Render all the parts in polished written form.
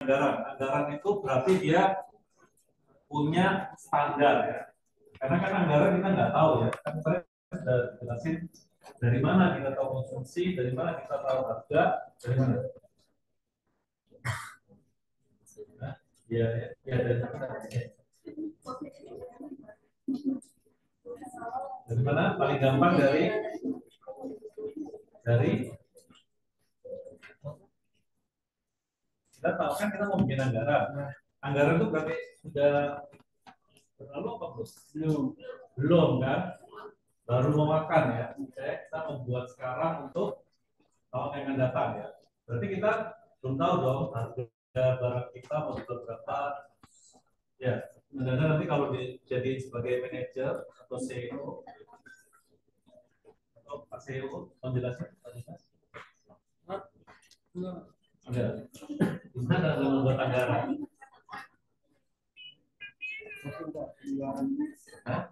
Anggaran itu berarti dia punya standar ya. Karena kan anggaran kita nggak tahu ya. Kan saya sudah jelasin dari mana kita tahu konsumsi, dari mana kita tahu harga, dari mana. Nah, ya, ya, dari mana? Paling gampang dari kita tahu kan kita mau bikin anggaran. Anggaran itu berarti sudah terlalu apa belum kan? Baru mau makan ya. Kita membuat sekarang untuk tahun yang akan datang ya. Berarti kita belum tahu dong harga barang kita mau dijual berapa. Ya, nanti kalau jadi sebagai manajer atau CEO atau Pak CEO, menjelaskan ada. Gimana dalam membuat anggaran? Hah?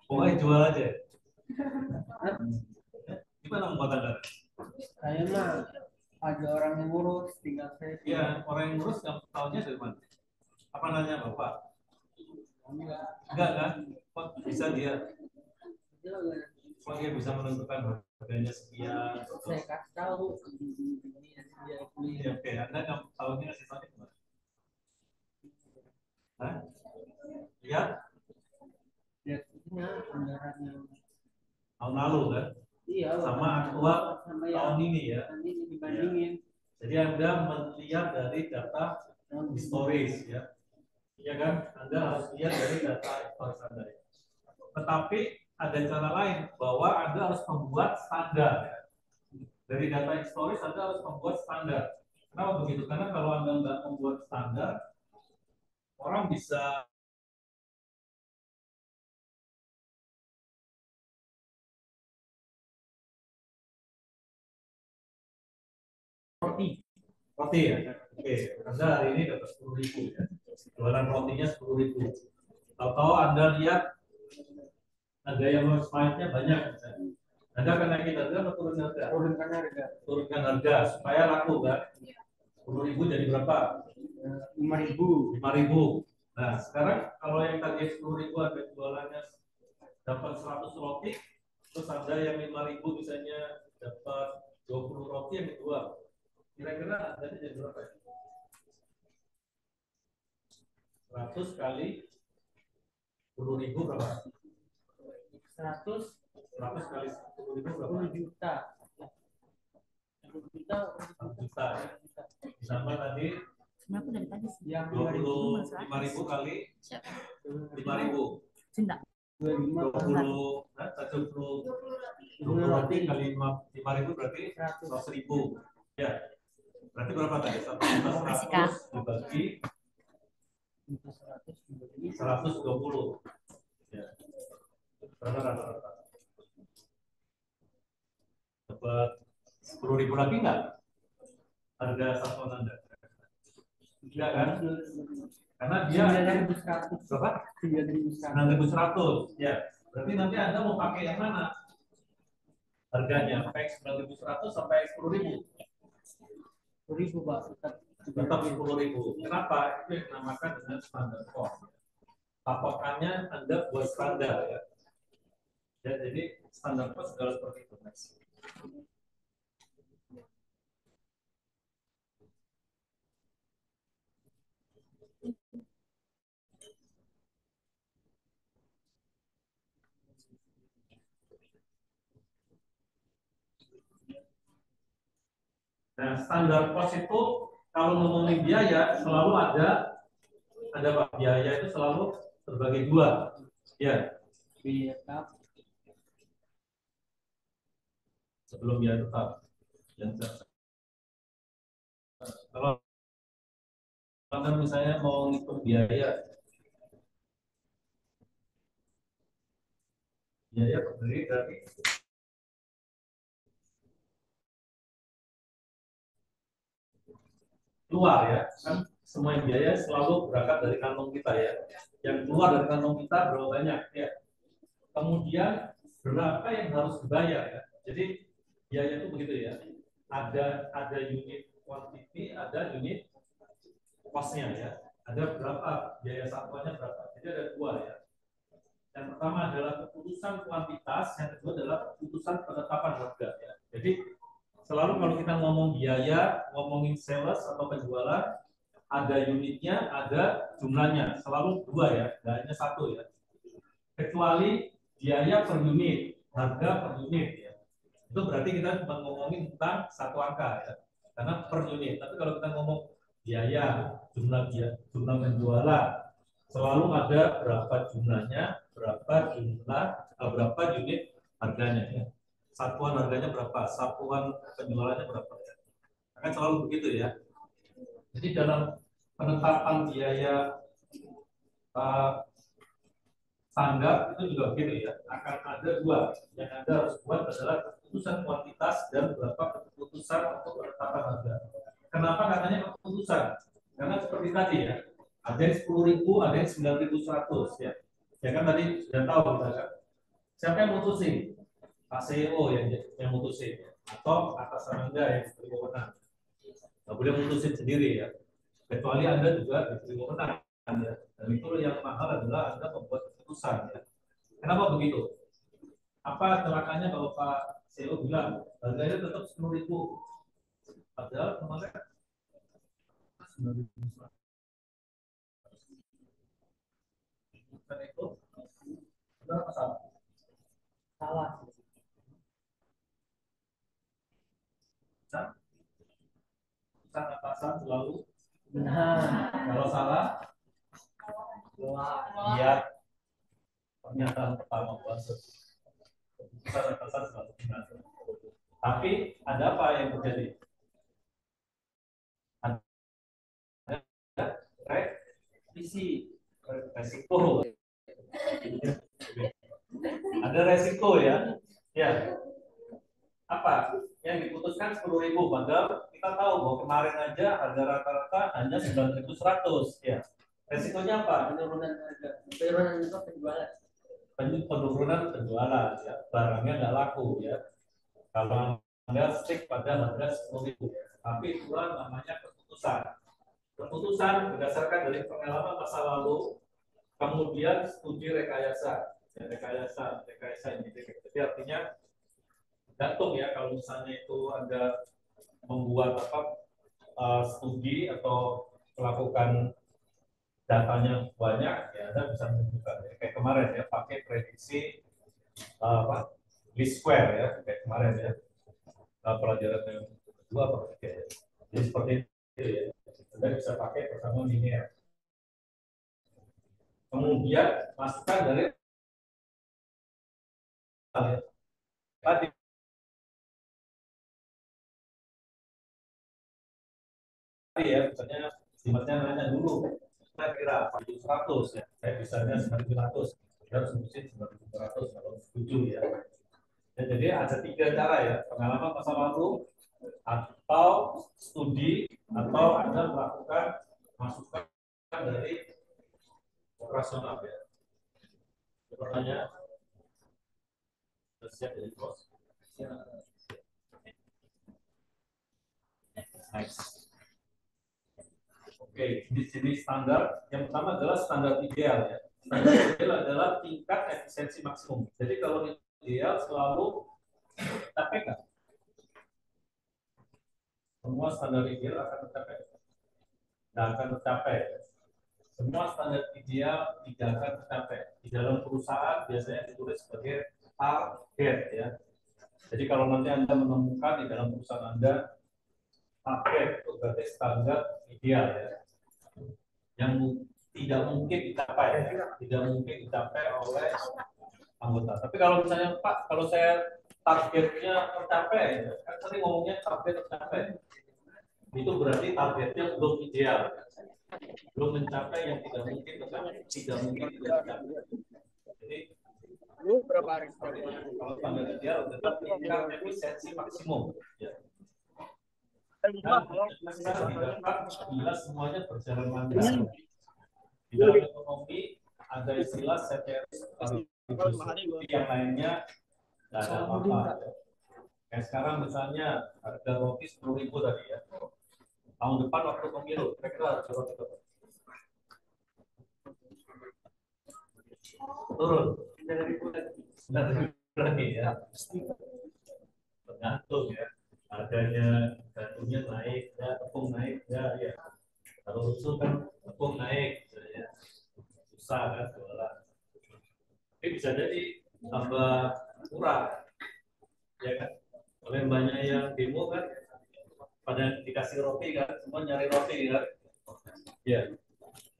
Pokoknya jual aja. Gimana membuat anggaran? Saya mah ada orang yang ngurus, tinggal saya. Iya, orang yang ngurus nggak tahunya dari mana? Apa nanya Bapak? Enggak kan? Kok bisa dia? Kok dia bisa menentukan harganya sekian? Saya kasih tahu. Ya, oke, Anda nggak tahunya ngasih tahu gimana? Hah? Lihat? Lihatnya anggaran yang tahun lalu kan? Iya. Sama aktual tahun ini ya. Dibandingin. Jadi Anda melihat dari data historis ya. Iya kan? Anda harus lihat dari data historis Anda ya. Tetapi ada cara lain bahwa Anda harus membuat standar ya. Dari data historis Anda harus membuat standar. Kenapa begitu? Karena kalau Anda nggak membuat standar, orang bisa roti ya. Oke, Anda hari ini dapat 10.000 ya. Jualan rotinya 10.000. Tahu-tahu Anda lihat ada yang expirednya banyak. Anda akan naikin harga atau turun harga? Turunkan harga. Turunkan harga supaya laku kan? 10.000 jadi berapa? 5.000. 5.000. Nah, sekarang kalau yang tadi 10.000 ada jualannya dapat 100 roti, terus Anda yang 5.000 misalnya dapat 20 roti yang dijual. Kira-kira harganya jadi berapa ya? 100 kali 10.000 berapa? 100 kali 10.000 berapa? 10 juta. 10 juta. 1 juta ya. Sama tadi Kenapa dari tadi sih? 25.000 kali 5.000. Cinta. 20 roti kali 5.000 berarti 100.000. Ya. Berarti berapa tadi? 100 dibagi 120. Ya. Berapa rata-rata? Dapat 10.000 lagi nggak? Harga satuan Anda? Enggak kan? Karena dia 9.100. berapa? 9.100. Ya. Berarti nanti Anda mau pakai yang mana? Harganya pakai 9.100 sampai 10.000. 10.000 Pak. Tetap 10.000. Kenapa? Itu yang dinamakan dengan standar cost. Patokannya Anda buat standar ya. Ya, jadi standar cost segala seperti itu, Mas. Nah, standar cost itu kalau ngomongin biaya selalu ada Pak, biaya itu selalu terbagi dua. Ya. Biaya tetap. Sebelum biaya tetap. Dan kalau Anda misalnya mau ngitung biaya terdiri dari keluar ya, kan semua biaya selalu berangkat dari kantong kita ya. Yang keluar dari kantong kita berapa banyak ya. Kemudian berapa yang harus dibayar ya. Jadi biaya itu begitu ya. Ada unit quantity, ada unit cost-nya ya. Ada berapa biaya satuannya berapa. Jadi ada dua ya. Yang pertama adalah keputusan kuantitas, yang kedua adalah keputusan penetapan harga ya. Jadi selalu kalau kita ngomong biaya, ngomongin sales atau penjualan, ada unitnya, ada jumlahnya. Selalu dua ya, nggak hanya satu ya. Kecuali biaya per unit, harga per unit ya. Itu berarti kita cuma ngomongin tentang satu angka ya. Karena per unit. Tapi kalau kita ngomong biaya, jumlah penjualan, selalu ada berapa jumlahnya, berapa unit harganya ya. Satuan harganya berapa, satuan penjualannya berapa ya. Akan selalu begitu ya. Jadi dalam penetapan biaya standar itu juga begitu ya. Akan ada dua. Yang Anda harus buat adalah keputusan kuantitas dan berapa keputusan untuk penetapan harga. Kenapa katanya keputusan? Karena seperti tadi ya, ada yang 10.000, ada yang 9.100 ya. Ya kan tadi sudah tahu kita kan. Siapa yang mutusin? Pak CEO yang mutusin atau atasan Anda yang berwenang. Nggak boleh mutusin sendiri ya. Kecuali Anda juga diberi wewenang ya. Dan itu yang mahal adalah Anda membuat keputusan ya. Kenapa begitu? Apa celakanya kalau Pak CEO bilang harganya tetap 10.000, padahal kemarin 9.100 itu benar apa salah? Salah. Keputusan atasan selalu Benar. kalau salah lihat pernyataan pertama puasa. Keputusan atasan selalu benar. Tapi ada apa yang terjadi? Revisi resiko. Ada resiko ya. Ya. Apa? Yang diputuskan 10.000, padahal kita tahu bahwa kemarin aja harga rata-rata hanya 9.100 ya. Resikonya apa? Penurunan harga. Penurunan itu penjualan. Penurunan penjualan ya. Barangnya nggak laku ya. Kalau Anda stick pada harga 10.000, tapi itulah namanya keputusan. Keputusan berdasarkan dari pengalaman masa lalu, kemudian studi rekayasa. Ya, rekayasa ini. Jadi artinya gantung ya, kalau misalnya itu Anda membuat studi atau melakukan datanya banyak, ya Anda bisa menentukan. Ya, kayak kemarin ya, pakai prediksi least square ya, kayak kemarin ya, pelajaran yang kedua atau ketiga ya. Jadi seperti itu ya, Anda bisa pakai persamaan linear. Kemudian masukkan dari tadi ya, misalnya simatnya nanya dulu, saya kira 1.100 ya, saya bisanya 9.100, harus musim 9.100 kalau setuju ya. Ya. Jadi ada tiga cara ya, pengalaman masa lalu, atau studi, atau Anda melakukan masukan dari operasional ya. Pertanyaan, siap jadi bos. Nice. Oke, di sini standar. Yang pertama adalah standar ideal ya. Standar ideal adalah tingkat efisiensi maksimum. Jadi kalau ideal selalu tercapai kan? Semua standar ideal akan tercapai. Tidak akan tercapai. Semua standar ideal tidak akan tercapai. Di dalam perusahaan biasanya ditulis sebagai target ya. Jadi kalau nanti Anda menemukan di dalam perusahaan Anda target itu berarti standar ideal ya. Yang tidak mungkin dicapai oleh anggota. Tapi kalau misalnya Pak, kalau saya targetnya tercapai, kan tadi ngomongnya target tercapai, itu berarti targetnya belum ideal, belum mencapai yang tidak mungkin tercapai. Jadi kalau standar ideal adalah tingkat efisiensi maksimum. Ya. Dan bisa didapat bila semuanya berjalan lancar. Di dalam ekonomi ada istilah ceteris paribus, yang lainnya tidak ada apa-apa. Kayak sekarang misalnya harga roti 10.000 tadi ya. tahun depan waktu pemilu, kira-kira harus berapa? Turun. Lagi ya. Tergantung ya. Harganya gandumnya naik, ya, tepung naik, ya, ya. Kalau usul kan tepung naik, ya. Susah kan jualan. Tapi bisa jadi tambah murah, ya kan? Oleh banyak yang demo kan, pada dikasih roti kan, semua nyari roti kan. Ya,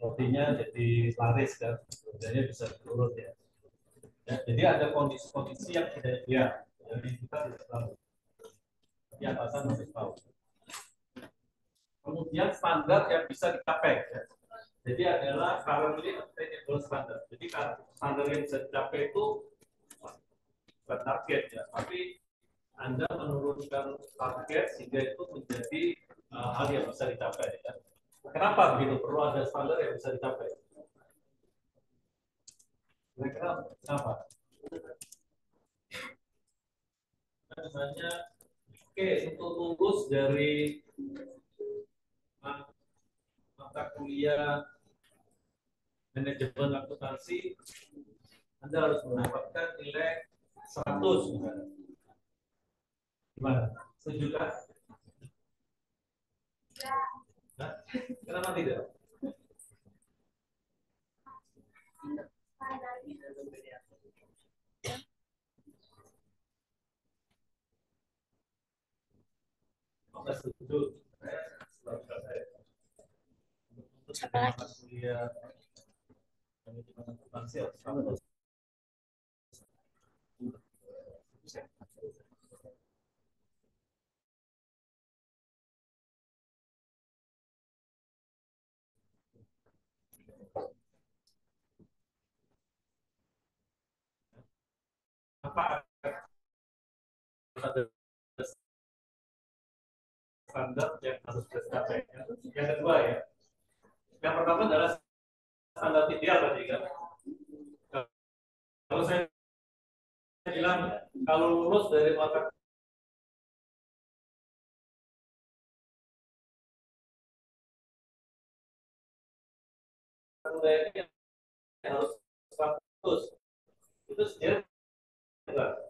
rotinya jadi laris kan, harganya bisa turun ya. Ya, jadi ada kondisi-kondisi yang tidak ya, jadi kita tidak tahu. Tapi atasan harus tahu. Kemudian standar yang bisa dicapai. Ya. Jadi adalah currently attainable standar. Jadi standar yang bisa dicapai itu bukan target ya, tapi Anda menurunkan target sehingga itu menjadi hal yang bisa dicapai. Ya. Kenapa begitu? Perlu ada standar yang bisa dicapai. Kira-kira kenapa? Misalnya, oke, untuk lulus dari mata kuliah manajemen akuntansi, Anda harus mendapatkan nilai 100. Gimana? Setuju kan? Nah, kenapa tidak? Maka setuju. Siapa lagi? Kuliah manajemen akuntansi harus apa ada standar yang harus dicapai. Yang kedua ya, yang pertama adalah standar ideal tadi kan. Kalau saya bilang kalau lulus dari mata kuliah ini harus 100 itu sendiri enggak.